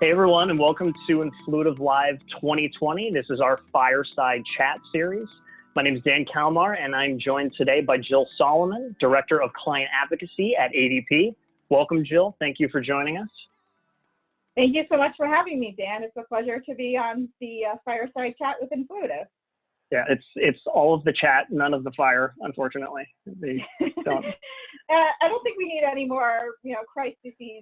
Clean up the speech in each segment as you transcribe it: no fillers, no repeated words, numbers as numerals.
Hey everyone, and welcome to Influitive Live 2020. This is our Fireside Chat series. My name is Dan Kalmar, and I'm joined today by Jill Solomon, Director of Client Advocacy at ADP. Welcome, Jill. Thank you for joining us. Thank you so much for having me, Dan. It's a pleasure to be on the Fireside Chat with Influitive. Yeah, it's all of the chat, none of the fire, unfortunately. They don't. I don't think we need any more, crises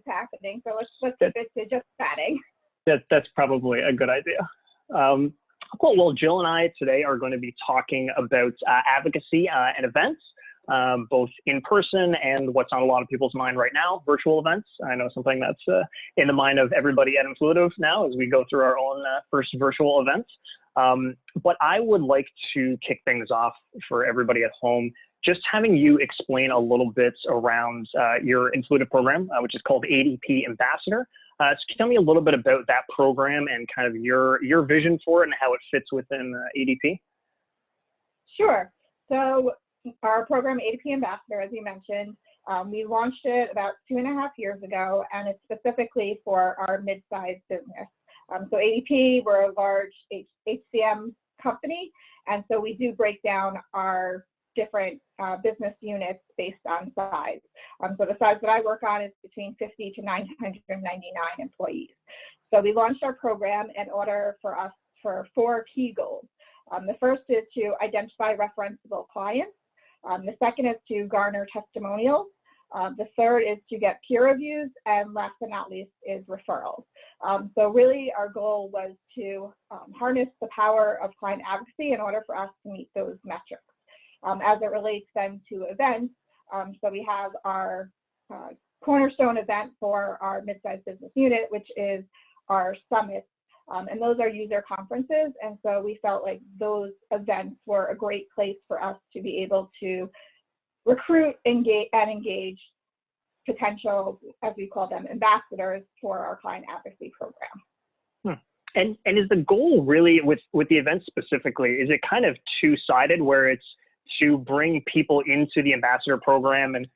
happening. So let's keep it to just chatting. That's probably a good idea. Cool. Well, Jill and I today are going to be talking about advocacy and events, both in person and what's on a lot of people's mind right now, virtual events. I know something that's in the mind of everybody at Influitive now as we go through our own first virtual events. But I would like to kick things off for everybody at home, just having you explain a little bit around your Influitive program, which is called ADP Ambassador. So can you tell me a little bit about that program and kind of your vision for it and how it fits within ADP? Sure. So our program, ADP Ambassador, as you mentioned, we launched it about 2.5 years ago, and it's specifically for our mid-sized business. So ADP, we're a large HCM company, and so we do break down our different business units based on size. So the size that I work on is between 50 to 999 employees. So we launched our program in order for us for 4 key goals. The first is to identify referenceable clients. The second is to garner testimonials. The third is to get peer reviews, and last but not least is referrals. So really our goal was to harness the power of client advocacy in order for us to meet those metrics. As it relates then to events, so we have our cornerstone event for our mid-sized business unit, which is our summit, and those are user conferences, and so we felt like those events were a great place for us to be able to recruit, engage potential, as we call them, ambassadors for our client advocacy program. And is the goal really with the event specifically, is it kind of two-sided where it's to bring people into the ambassador program and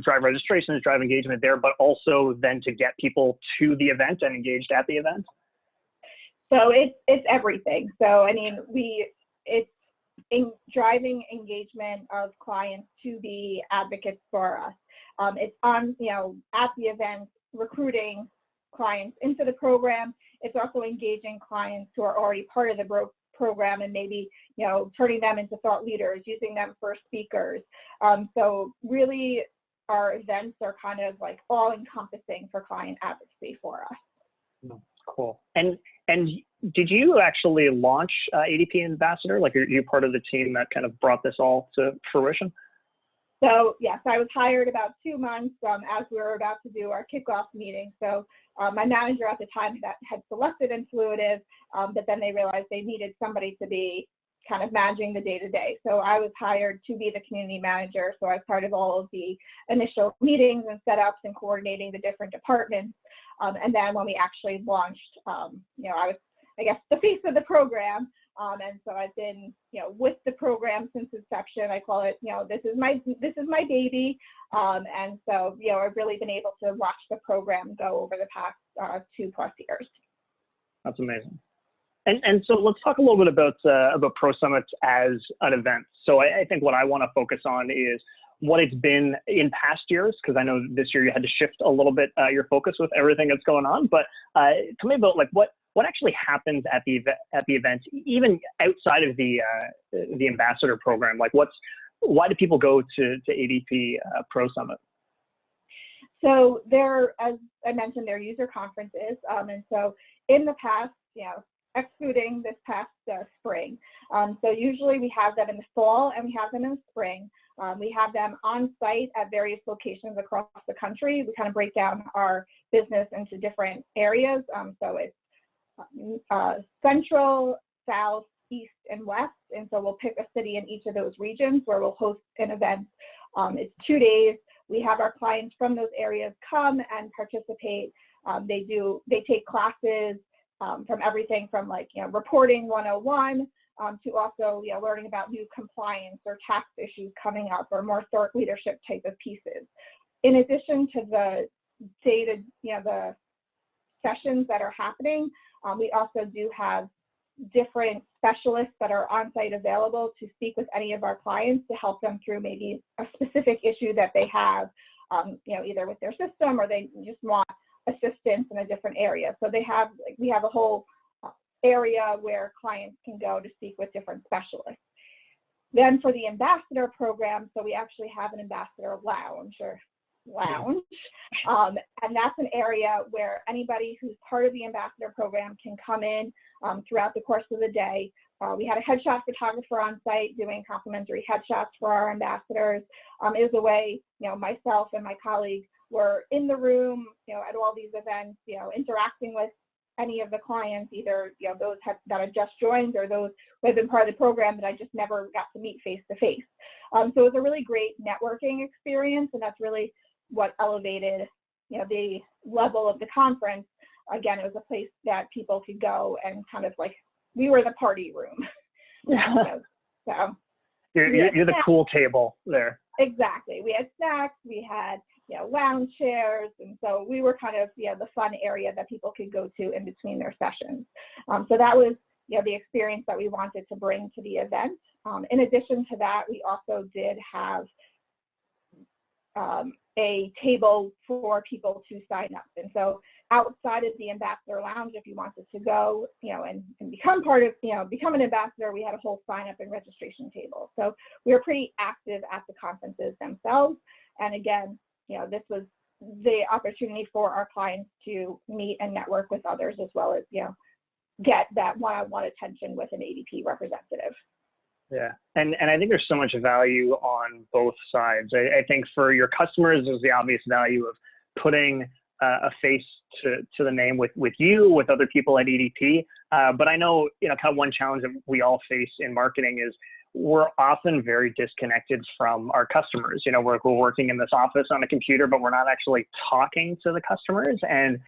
drive registrations, drive engagement there, but also then to get people to the event and engaged at the event? So it's everything. So I mean, it's in driving engagement of clients to be advocates for us. It's on, at the event, recruiting clients into the program. It's also engaging clients who are already part of the program and maybe, turning them into thought leaders, using them for speakers. So really our events are kind of like all encompassing for client advocacy for us. Cool. And did you actually launch ADP Ambassador? Like, are you part of the team that kind of brought this all to fruition? So yes, I was hired about 2 months as we were about to do our kickoff meeting. So my manager at the time that had selected Influitive, but then they realized they needed somebody to be kind of managing the day-to-day. So I was hired to be the community manager. So I was part of all of the initial meetings and setups and coordinating the different departments. And then when we actually launched, I was, I guess, the face of the program. And so I've been, with the program since inception. I call it, this is my baby. And so, I've really been able to watch the program go over the past 2+ years. That's amazing. And so let's talk a little bit about Pro Summits as an event. So I think what I want to focus on is what it's been in past years, because I know this year you had to shift a little bit your focus with everything that's going on. But tell me about like what actually happens at the event, even outside of the ambassador program. Like why do people go to ADP Pro Summit? So there, as I mentioned, there are user conferences, and so in the past, excluding this past spring. So usually we have them in the fall and we have them in the spring. We have them on site at various locations across the country. We kind of break down our business into different areas. So it's central, south, east, and west. And so we'll pick a city in each of those regions where we'll host an event. It's 2 days. We have our clients from those areas come and participate. They take classes from everything from reporting 101 to also learning about new compliance or tax issues coming up or more thought leadership type of pieces. in addition to the the sessions that are happening, we also do have different specialists that are on site available to speak with any of our clients to help them through maybe a specific issue that they have, either with their system or they just want assistance in a different area. So we have a whole area where clients can go to speak with different specialists. Then for the ambassador program, so we actually have an ambassador lounge, and that's an area where anybody who's part of the ambassador program can come in throughout the course of the day. We had a headshot photographer on site doing complimentary headshots for our ambassadors. It was a way, myself and my colleagues were in the room, at all these events, interacting with any of the clients, either those that had just joined or those who had been part of the program that I just never got to meet face to face. So it was a really great networking experience, and that's really what elevated the level of the conference. Again, it was a place that people could go and kind of like, we were the party room. So you're the cool table there. Exactly. We had snacks, we had lounge chairs, and so we were kind of the fun area that people could go to in between their sessions. So that was the experience that we wanted to bring to the event. In addition to that, we also did have a table for people to sign up. And so outside of the ambassador lounge, if you wanted to go, and become part of, become an ambassador, we had a whole sign up and registration table. So we were pretty active at the conferences themselves. And again, this was the opportunity for our clients to meet and network with others, as well as, get that one-on-one attention with an ADP representative. Yeah, and I think there's so much value on both sides. I think for your customers, there's the obvious value of putting a face to the name with you, with other people at ADP. But I know, kind of one challenge that we all face in marketing is we're often very disconnected from our customers. We're working in this office on a computer, but we're not actually talking to the customers. And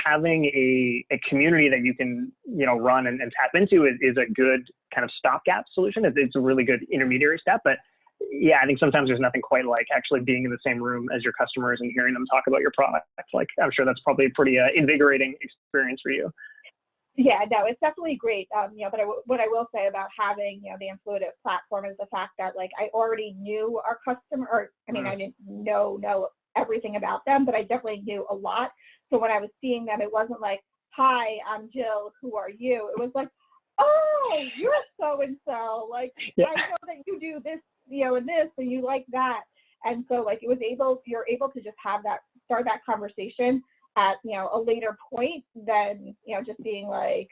having a community that you can, run and tap into is a good kind of stopgap solution. It's a really good intermediary step. But yeah, I think sometimes there's nothing quite like actually being in the same room as your customers and hearing them talk about your product. Like, I'm sure that's probably a pretty invigorating experience for you. Yeah, no, it's definitely great. But what I will say about having, the Influitive platform is the fact that, like, I already knew our customer, or I didn't know everything about them, but I definitely knew a lot. So when I was seeing them, it wasn't like, hi, I'm Jill, who are you? It was like, oh, you're so-and-so. Like, yeah. I know that you do this, and this, and you like that. And so, like, you're able to just start that conversation at, a later point than, just being like,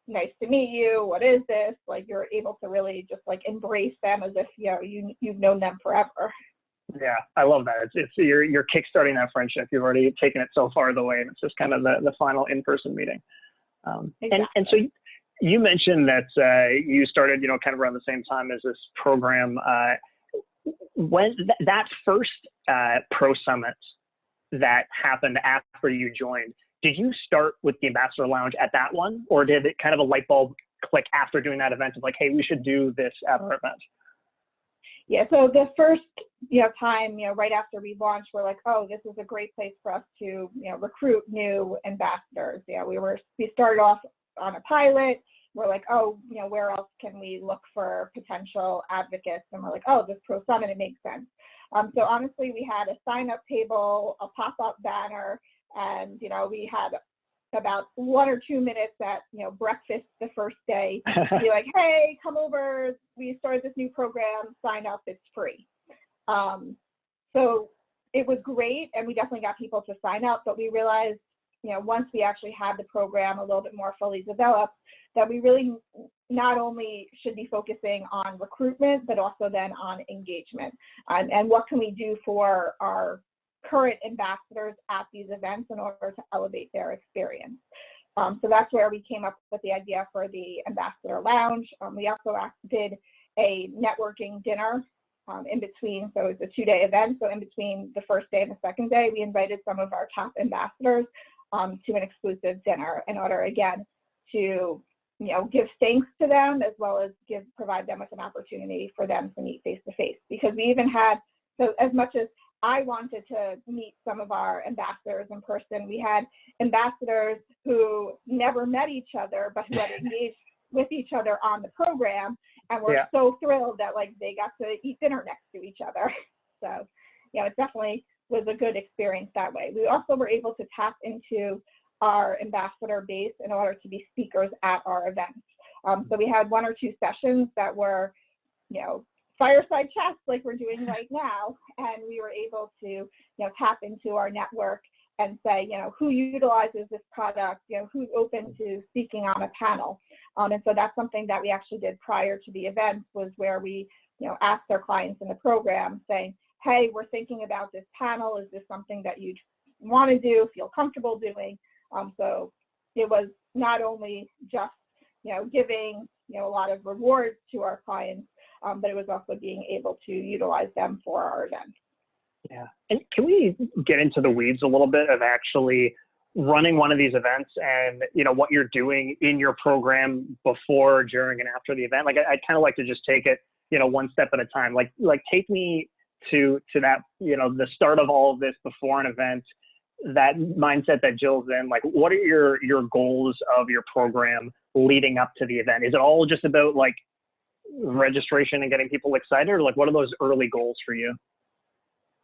nice to meet you, what is this? Like, you're able to really just like embrace them as if, you've known them forever. Yeah, I love that. You're kickstarting that friendship. You've already taken it so far the way, and it's just kind of the final in-person meeting. Exactly. And so you mentioned that you started, kind of around the same time as this program. When that first Pro Summit that happened after you joined, did you start with the Ambassador Lounge at that one, or did it kind of a light bulb click after doing that event of like, hey, we should do this at our event? Yeah, so the first time, right after we launched, we're like, oh, this is a great place for us to, recruit new ambassadors. Yeah, we started off on a pilot. We're like, oh, where else can we look for potential advocates? And we're like, oh, this Pro Summit, it makes sense. So honestly, we had a sign-up table, a pop-up banner, and, we had about 1 or 2 minutes at, breakfast the first day, be like, hey, come over. We started this new program, sign up, it's free. So it was great, and we definitely got people to sign up, but we realized, once we actually had the program a little bit more fully developed, that we really not only should be focusing on recruitment, but also then on engagement. And what can we do for our current ambassadors at these events in order to elevate their experience. So that's where we came up with the idea for the Ambassador Lounge. We also did a networking dinner in between, so it's a 2-day event. So in between the first day and the second day, we invited some of our top ambassadors to an exclusive dinner in order, again, to give thanks to them, as well as provide them with an opportunity for them to meet face to face. Because we even had, so as much as I wanted to meet some of our ambassadors in person. We had ambassadors who never met each other, but who had engaged with each other on the program, and were so thrilled that like they got to eat dinner next to each other. So, it definitely was a good experience that way. We also were able to tap into our ambassador base in order to be speakers at our events. So we had 1 or 2 sessions that were, fireside chats like we're doing right now, and we were able to, tap into our network and say, who utilizes this product, who's open to speaking on a panel. And so that's something that we actually did prior to the event, was where we, asked our clients in the program saying, hey, we're thinking about this panel. Is this something that you'd want to do, feel comfortable doing? So it was not only just, giving, a lot of rewards to our clients, but it was also being able to utilize them for our event. Yeah. And can we get into the weeds a little bit of actually running one of these events and, what you're doing in your program before, during, and after the event? Like, I'd kind of like to just take it, one step at a time. Like take me to that, the start of all of this before an event, that mindset that Jill's in. Like, what are your goals of your program leading up to the event? Is it all just about like registration and getting people excited, or like what are those early goals for you?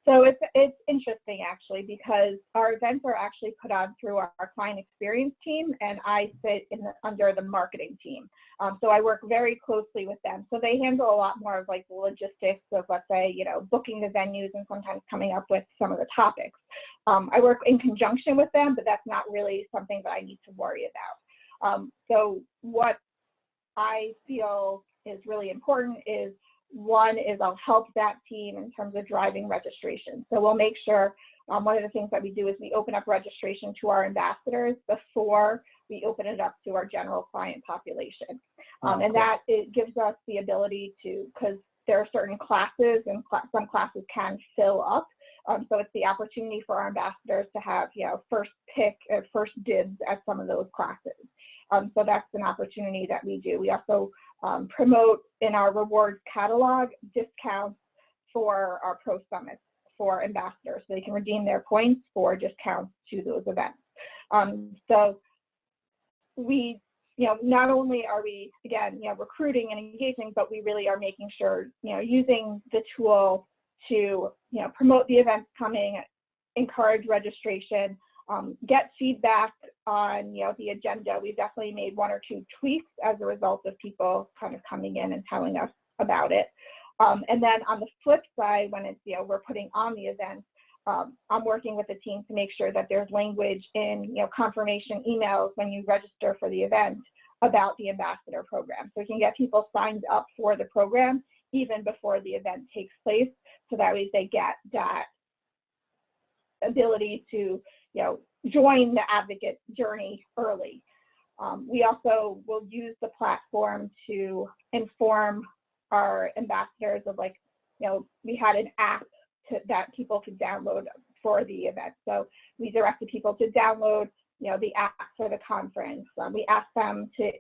So it's interesting actually, because our events are actually put on through our client experience team, and I sit under the marketing team. So I work very closely with them. So they handle a lot more of like the logistics of, let's say, booking the venues and sometimes coming up with some of the topics. I work in conjunction with them, but that's not really something that I need to worry about. So what I feel is really important is, one is I'll help that team in terms of driving registration. So we'll make sure, one of the things that we do is we open up registration to our ambassadors before we open it up to our general client population. And that it gives us the ability to, because there are certain classes and some classes can fill up. So it's the opportunity for our ambassadors to have, first pick or first dibs at some of those classes. So that's an opportunity that we do. We also promote in our rewards catalog discounts for our pro summits for ambassadors, so they can redeem their points for discounts to those events. So we, not only are we, again, recruiting and engaging, but we really are making sure, using the tool to, promote the events coming, encourage registration, get feedback on, the agenda. We've definitely made 1 or 2 tweaks as a result of people kind of coming in and telling us about it. And then on the flip side, when it's, we're putting on the event, I'm working with the team to make sure that there's language in, confirmation emails when you register for the event about the ambassador program. So we can get people signed up for the program even before the event takes place, so that way they get that ability to, join the advocate journey early. We also will use the platform to inform our ambassadors of, like, we had an app that people could download for the event. So we directed people to download, the app for the conference. We asked them to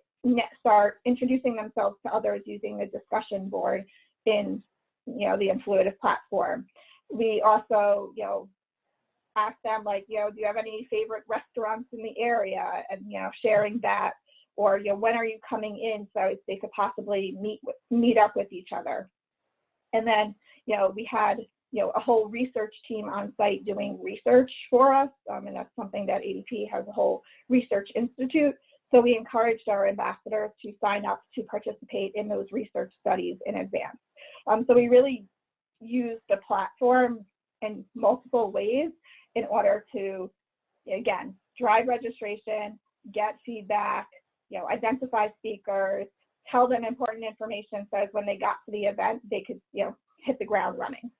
start introducing themselves to others using the discussion board in, the Influitive platform. We also, ask them, like, do you have any favorite restaurants in the area, and, sharing that, or, when are you coming in, so they could possibly meet up with each other. And then, we had, a whole research team on site doing research for us, and that's something that ADP has, a whole research institute. So we encouraged our ambassadors to sign up to participate in those research studies in advance. So we really use the platform in multiple ways in order to, again, drive registration, get feedback, identify speakers, tell them important information, so as when they got to the event, they could, hit the ground running.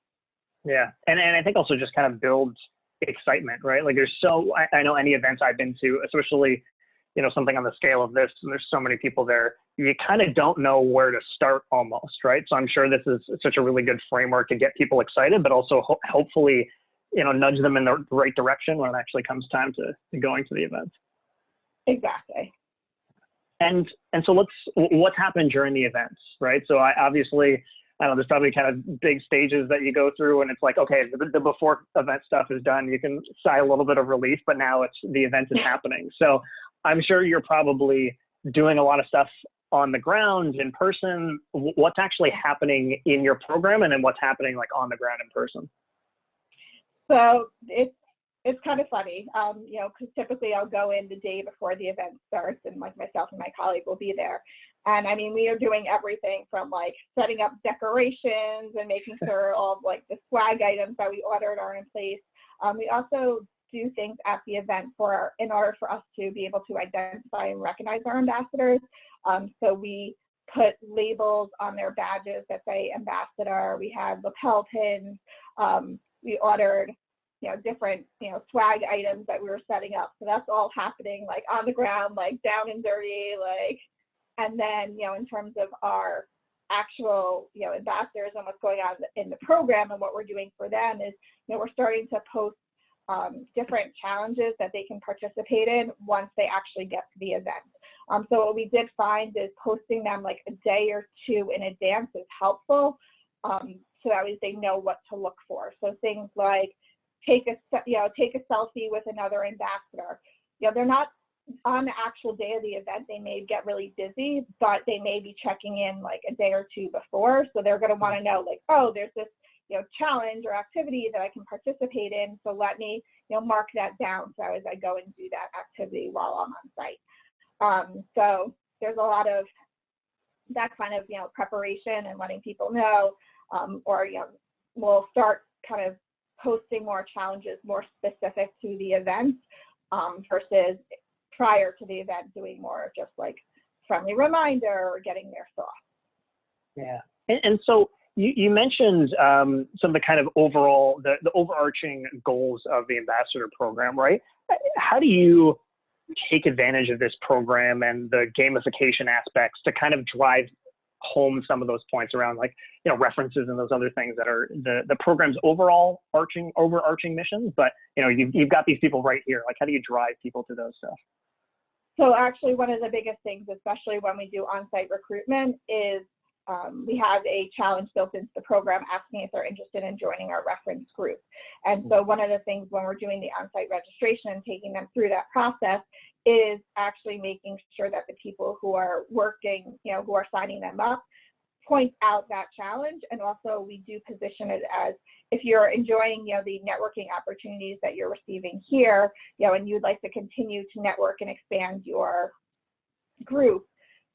Yeah, and I think also just kind of builds excitement, right? Like, there's I know any events I've been to, especially, something on the scale of this, and there's so many people there, you kind of don't know where to start almost, right? So I'm sure this is such a really good framework to get people excited, but also hopefully, nudge them in the right direction when it actually comes time to going to the event. Exactly. And so what's happened during the events, right? So obviously, I don't know, there's probably kind of big stages that you go through, and it's like, okay, the before event stuff is done. You can sigh a little bit of relief, but now the event is happening. So I'm sure you're probably doing a lot of stuff on the ground in person. What's actually happening in your program, and then what's happening like on the ground in person? So it's kind of funny, you know, because typically I'll go in the day before the event starts, and like myself and my colleague will be there. And I mean, we are doing everything from like setting up decorations and making sure all of like the swag items that we ordered are in place. We also do things at the event in order for us to be able to identify and recognize our ambassadors. So we put labels on their badges that say ambassador. We had lapel pins. We ordered, you know, different, you know, swag items that we were setting up. So that's all happening like on the ground, like down and dirty, like, and then, you know, in terms of our actual, you know, ambassadors and what's going on in the program and what we're doing for them is, you know, we're starting to post different challenges that they can participate in once they actually get to the event. So what we did find is posting them like a day or two in advance is helpful, so that way they know what to look for. So things like take a selfie with another ambassador. You know, they're not on the actual day of the event. They may get really busy, but they may be checking in like a day or two before. So they're going to want to know like, oh, there's this, you know, challenge or activity that I can participate in. So let me, you know, mark that down so as I go and do that activity while I'm on site. So there's a lot of that kind of, you know, preparation and letting people know, or, you know, we'll start kind of posting more challenges more specific to the event, versus prior to the event doing more of just like friendly reminder or getting their thoughts. Yeah, and so you mentioned some of the kind of overall, the overarching goals of the ambassador program, right? How do you take advantage of this program and the gamification aspects to kind of drive home some of those points around, like, you know, references and those other things that are the program's overarching missions? But, you know, you've got these people right here. Like, how do you drive people to those stuff? So actually, one of the biggest things, especially when we do on-site recruitment, is we have a challenge built into the program asking if they're interested in joining our reference group. And so one of the things when we're doing the on-site registration and taking them through that process is actually making sure that the people who are working, you know, who are signing them up, point out that challenge. And also we do position it as, if you're enjoying, you know, the networking opportunities that you're receiving here, you know, and you'd like to continue to network and expand your group,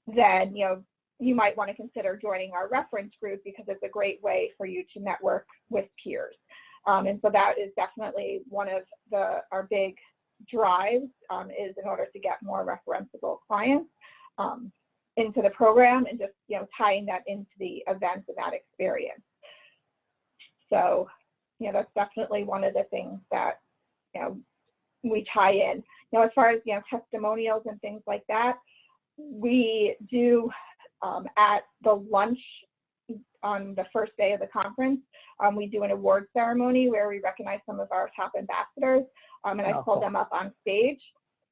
then, you know, you might want to consider joining our reference group because it's a great way for you to network with peers. And so that is definitely one of our big drives, is in order to get more referenceable clients into the program, and just, you know, tying that into the events and that experience. So, you know, that's definitely one of the things that, you know, we tie in. You know, as far as, you know, testimonials and things like that, we do at the lunch on the first day of the conference, we do an award ceremony where we recognize some of our top ambassadors, and I pull them up on stage,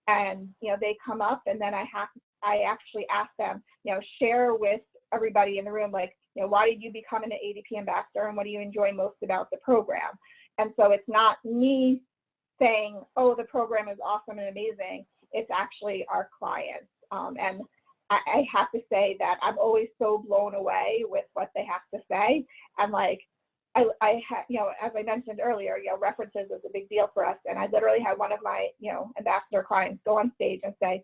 and, you know, they come up, and then I actually ask them, you know, share with everybody in the room, like, you know, why did you become an ADP ambassador, and what do you enjoy most about the program? And so it's not me saying, oh, the program is awesome and amazing. It's actually our clients. And I have to say that I'm always so blown away with what they have to say. And like, you know, as I mentioned earlier, you know, references is a big deal for us. And I literally had one of my, you know, ambassador clients go on stage and say,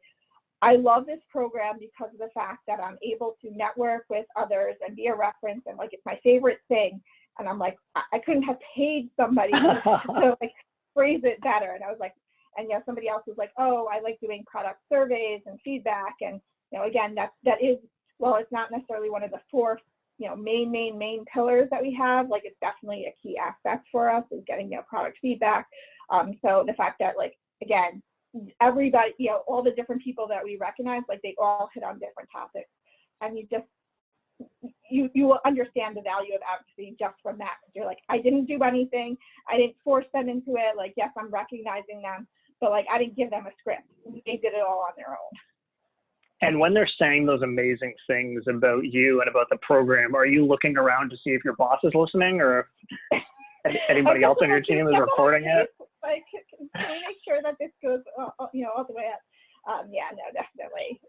I love this program because of the fact that I'm able to network with others and be a reference, and like, it's my favorite thing. And I'm like, I couldn't have paid somebody to like phrase it better. And I was like, and, you know, somebody else was like, oh, I like doing product surveys and feedback. And, you know, again, that is, well, it's not necessarily one of the four, you know, main pillars that we have. Like, it's definitely a key aspect for us, is getting, you know, product feedback. So the fact that, like, again, everybody, you know, all the different people that we recognize, like, they all hit on different topics, and you will understand the value of advocacy just from that, because you're like, I didn't do anything, I didn't force them into it. Like, yes, I'm recognizing them, but like, I didn't give them a script. They did it all on their own. And when they're saying those amazing things about you and about the program, are you looking around to see if your boss is listening or if anybody else on your team is recording it? Like, can we make sure that this goes, all the way up? Yeah, no, definitely.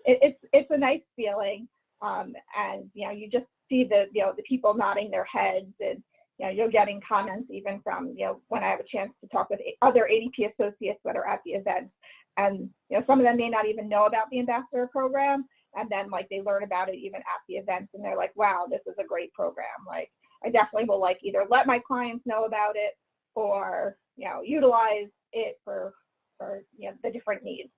It's a nice feeling, and you just see the people nodding their heads, and you're getting comments even from when I have a chance to talk with other ADP associates that are at the event, and some of them may not even know about the ambassador program, and then like they learn about it even at the events, and they're like, wow, this is a great program. Like, I definitely will like either let my clients know about it or utilize it for the different needs.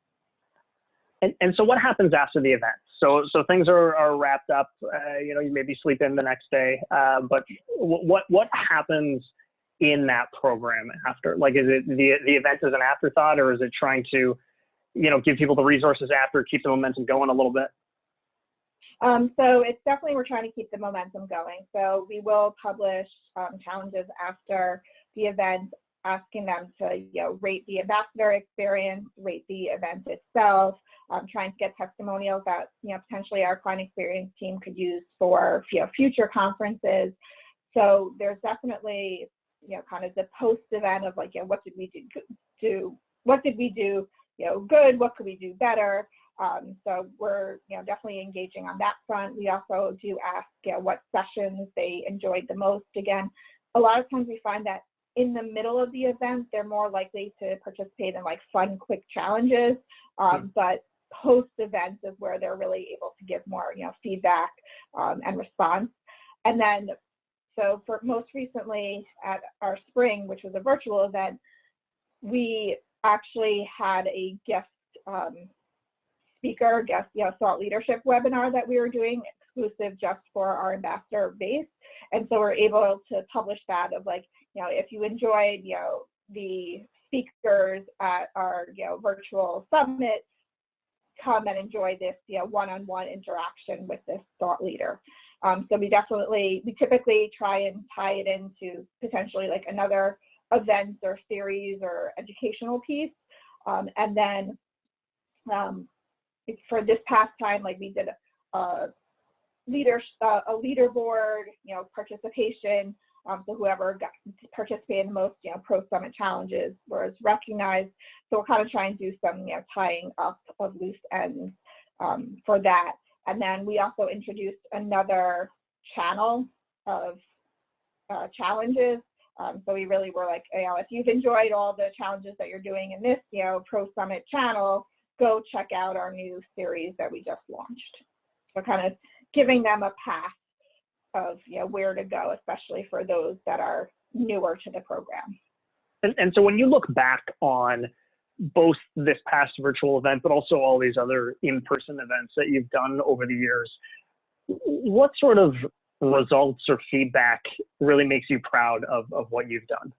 And so what happens after the event? So things are wrapped up. You maybe sleep in the next day. But what happens in that program after? Like, is it the event as an afterthought, or is it trying to give people the resources after, keep the momentum going a little bit? So it's definitely, we're trying to keep the momentum going. So we will publish challenges after the event, asking them to rate the ambassador experience, rate the event itself, trying to get testimonials that potentially our client experience team could use for future conferences. So there's definitely kind of the post event of like, what did we do? What did we do good? What could we do better? So we're definitely engaging on that front. We also do ask what sessions they enjoyed the most. Again, a lot of times we find that in the middle of the event, they're more likely to participate in like fun, quick challenges. But post events is where they're really able to give more feedback and response. And then, so for most recently at our spring, which was a virtual event, we actually had a guest speaker, thought leadership webinar that we were doing exclusive just for our ambassador base. And so we're able to publish that of like, if you enjoyed, the speakers at our, virtual summit, come and enjoy this, one-on-one interaction with this thought leader. So we typically try and tie it into potentially like another event or series or educational piece. And then for this past time, like we did a leaderboard, participation. So whoever participated in the most, pro summit challenges was recognized. So we'll kind of try and do some, tying up of loose ends for that. And then we also introduced another channel of challenges. So we really were like, if you've enjoyed all the challenges that you're doing in this, pro summit channel, go check out our new series that we just launched. So kind of giving them a path of where to go, especially for those that are newer to the program. And so when you look back on both this past virtual event, but also all these other in-person events that you've done over the years, what sort of results or feedback really makes you proud of what you've done?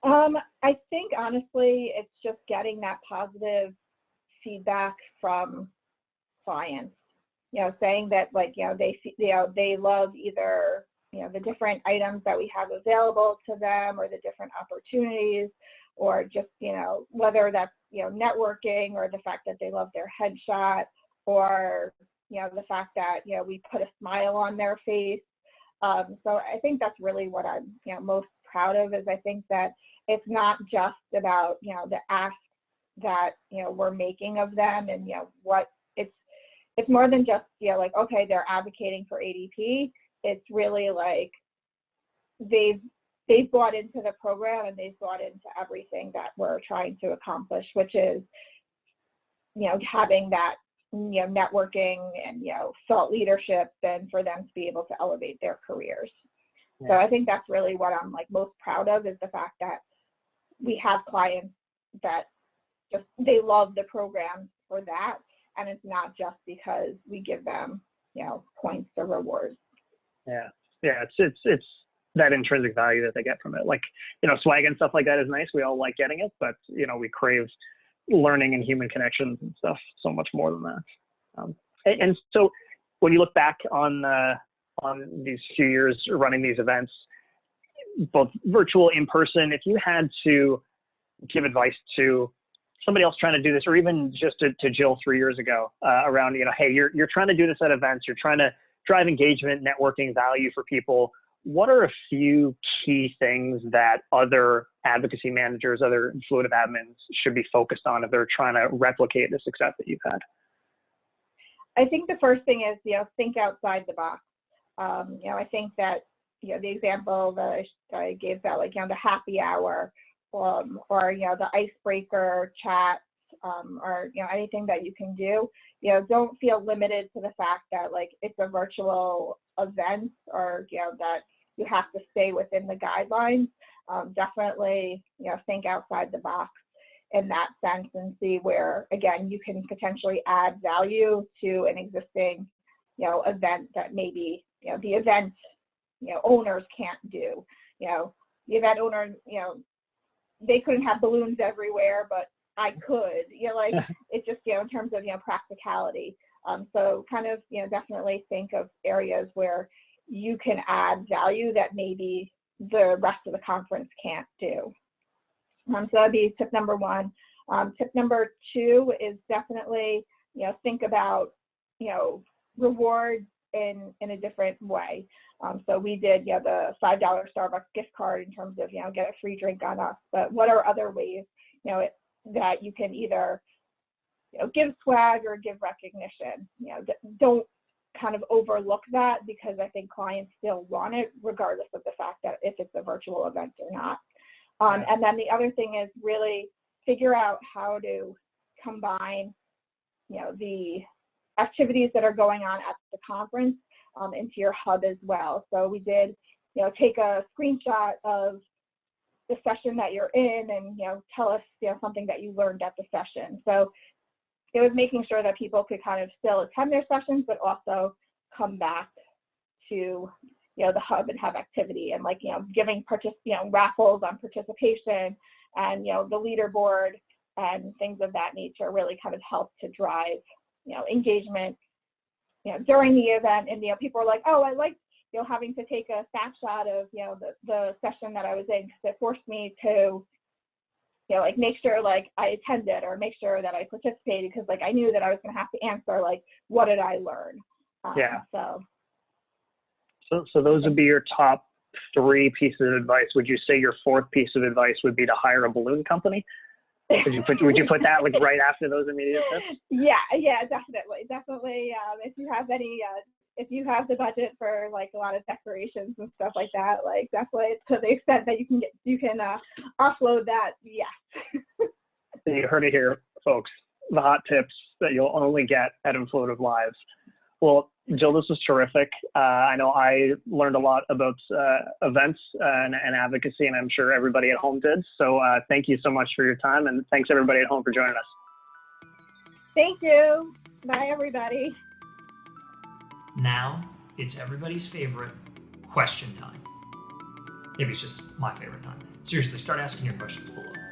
I think honestly, it's just getting that positive feedback from clients. Saying that like, they love either, the different items that we have available to them or the different opportunities, or just, whether that's, networking, or the fact that they love their headshot, or, the fact that, we put a smile on their face. So I think that's really what I'm, most proud of, is I think that it's not just about, the ask that, we're making of them, and, what it's more than just, like, okay, they're advocating for ADP. It's really like they've bought into the program, and they've bought into everything that we're trying to accomplish, which is, having that, networking and, thought leadership, and for them to be able to elevate their careers. Yeah. So I think that's really what I'm like most proud of, is the fact that we have clients that just, they love the program for that. And it's not just because we give them, points or rewards. Yeah, it's that intrinsic value that they get from it. Like, swag and stuff like that is nice. We all like getting it, but we crave learning and human connections and stuff so much more than that. And so, when you look back on these few years running these events, both virtual, in person, if you had to give advice to somebody else trying to do this, or even just to Jill 3 years ago around, hey, you're trying to do this at events, you're trying to drive engagement, networking, value for people. What are a few key things that other advocacy managers, other influitive admins should be focused on if they're trying to replicate the success that you've had? I think the first thing is, think outside the box. I think that, the example that I gave about, the happy hour, or the icebreaker chat, or anything that you can do. Don't feel limited to the fact that it's a virtual event, or that you have to stay within the guidelines. Definitely think outside the box in that sense, and see where, again, you can potentially add value to an existing event that maybe the event owners can't do. The event owner, they couldn't have balloons everywhere, but I could, it's just, in terms of, practicality. So kind of, definitely think of areas where you can add value that maybe the rest of the conference can't do. So that'd be tip number one. Tip number two is definitely, think about, rewards in a different way. So we did, the $5 Starbucks gift card in terms of, get a free drink on us. But what are other ways, that you can either, give swag or give recognition? Don't kind of overlook that, because I think clients still want it, regardless of the fact that if it's a virtual event or not. And then the other thing is really figure out how to combine, the activities that are going on at the conference into your hub as well. So we did, take a screenshot of the session that you're in, and tell us something that you learned at the session. So it was making sure that people could kind of still attend their sessions, but also come back to the hub and have activity, and giving raffles on participation, and the leaderboard and things of that nature really kind of help to drive engagement during the event. And people are like, oh, I like having to take a snapshot of the session that I was in, because it forced me to make sure I attended, or make sure that I participated, because I knew that I was going to have to answer what did I learn. So those would be your top 3 pieces of advice. Would you say your 4th piece of advice would be to hire a balloon company? Would you put that right after those immediate tips? Yeah, definitely. If you have the budget for a lot of decorations and stuff like that, definitely to the extent that you can offload that. Yes. You heard it here, folks. The hot tips that you'll only get at Influitive Live. Well, Jill, this was terrific. I know I learned a lot about events and advocacy, and I'm sure everybody at home did. So thank you so much for your time, and thanks everybody at home for joining us. Thank you. Bye, everybody. Now it's everybody's favorite question time. Maybe it's just my favorite time. Seriously, start asking your questions below.